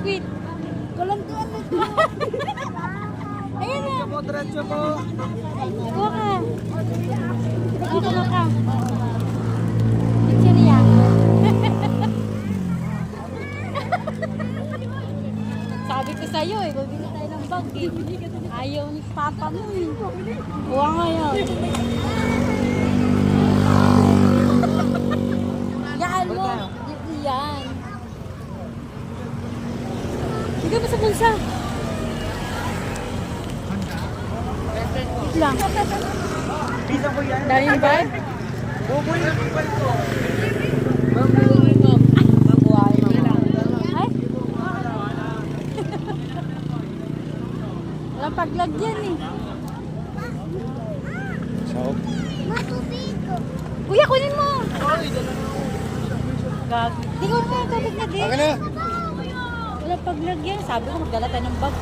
biskwit. Kalantuan na ito. Ayan na. Po, diretso po. Kuha ka. Kuha ka. Picture niya. Sabi ko sa'yo eh, bumili tayo ng bag eh. Ayaw ni papa mo eh. Kuha ngayon. Yan mo. Yan. Sige mo sa bulsa. Wait lang. Bisa ko yan. Daming bag. Buboy na po ba ito? Mabuhay mo. Ay? Walang paglagyan eh. Sao? Kuya, kunin mo. Gag. Di ko na tubig na din. Akin na. Walang paglagyan. Sabi ko magdala tayo ng bag.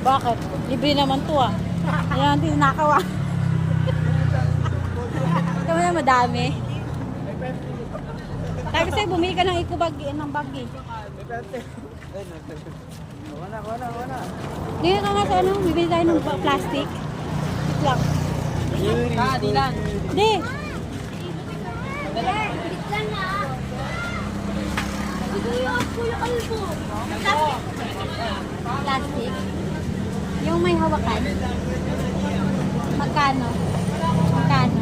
Bakit? Libre naman to ah. Ayan, tinakaw ah. Ito mo na madami. Tayo kasi bumili ka ng ikubag ng bag eh. Wala. Dito ka nga sa ano, bibili tayo ng plastic. Wait lang. Dilan. Hindi. Plastic. Yung may hawakan. Magkano? Magkano?